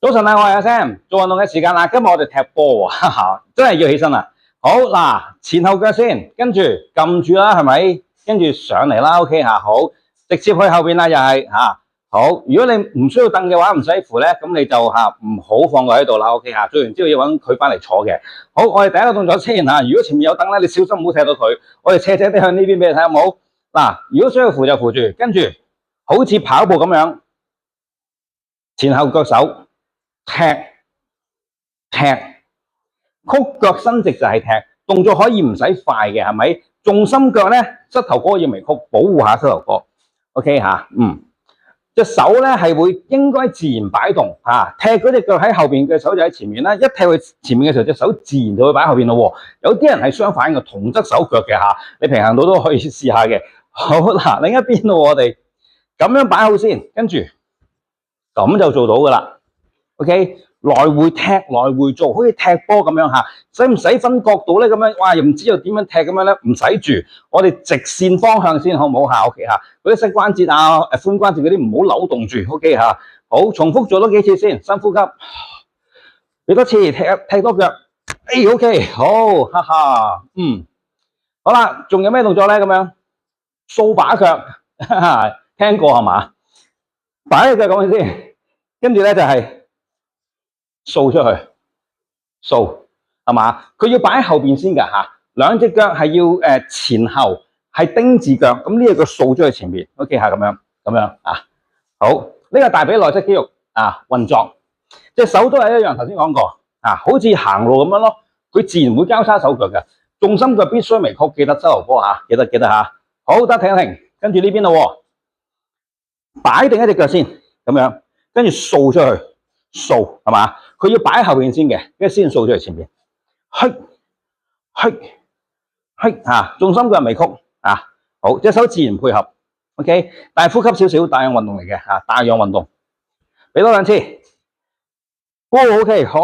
早晨啊，我係阿 Sam，做運動嘅時間啦。今日我哋踢波喎，真係要起身啦。好嗱，前後腳先，跟住撳住啦，係咪？跟住上嚟啦 ，OK 吓，好，直接去後邊啦，又係吓，好。如果你唔需要凳嘅話，唔使扶咧，咁你就唔好放佢喺度啦，OK 吓。做完之後要揾佢翻嚟坐嘅。好，我哋第一個動作先吓。如果前面有凳咧，你小心唔好踢到佢。我哋斜斜地向呢邊俾你睇，好唔好？嗱，如果需要扶就扶住，跟住好似跑步咁樣，前後腳手。踢，曲腳伸直就係踢，動作可以唔使快嘅，係咪？重心腳咧，膝頭哥要微曲，保護下膝頭哥。OK 吓，隻手咧係會應該自然擺動吓，踢嗰隻腳喺後邊嘅手就喺前面啦。一踢去前面嘅時候，隻手自然就會擺喺後邊咯。有啲人係相反嘅，同側手腳嘅吓，你平衡到都可以試下嘅。好嗱，另一邊咯，我哋咁樣擺好先，跟住咁就做到噶啦。OK， 來回踢，來回做，好似踢波咁樣吓，使唔使分角度咧？咁樣，哇，又唔知又點樣踢咁樣咧？唔使住，我哋直線方向先，好唔好吓 ？OK 吓，嗰啲膝關節啊、髖關節嗰啲唔好扭動住 ，OK 吓。好，重複做多幾次先，深呼吸，俾多次踢多腳，OK， 好，哈哈，好啦，仲有咩動作咧？咁樣掃把腳，聽過係嘛？擺隻腳咁樣先，跟住咧就係。掃出去，掃係嘛？佢要擺喺後邊先㗎吓，兩隻腳係要前後係丁字腳，咁呢個掃咗去前面 ，OK 吓，咁樣啊。好，呢個大髀內側肌肉運作，隻手都係一樣，頭先講過好似行路咁樣咯，佢自然會交叉手腳嘅，重心腳必須微曲，記得膝頭哥吓，記得吓。好，得停一停，跟住呢邊咯，擺定一隻腳先，咁樣，跟住掃出去。掃係嘛？佢要擺喺後邊先嘅，跟住先掃咗去前邊。重心腳微曲好，隻手自然配合。OK， 但係呼吸少少，帶氧運動嚟嘅帶氧運動。俾多兩次。OK， 好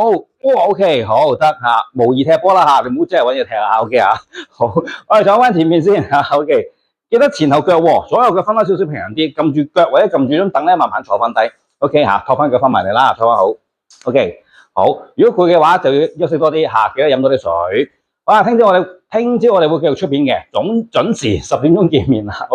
，OK， 好得模擬踢波啦你唔好真係揾嘢踢OK 好，我哋走翻前面先OK， 記得前後腳左右腳分開少少平衡啲，撳住腳或者撳住張凳咧，慢慢坐翻低。OK 托翻腳翻埋嚟啦，坐翻好。OK 好，如果攰嘅話就要休息多啲記得飲多啲水。好啦，聽朝我哋會繼續出片嘅，準時10點鐘見面啦。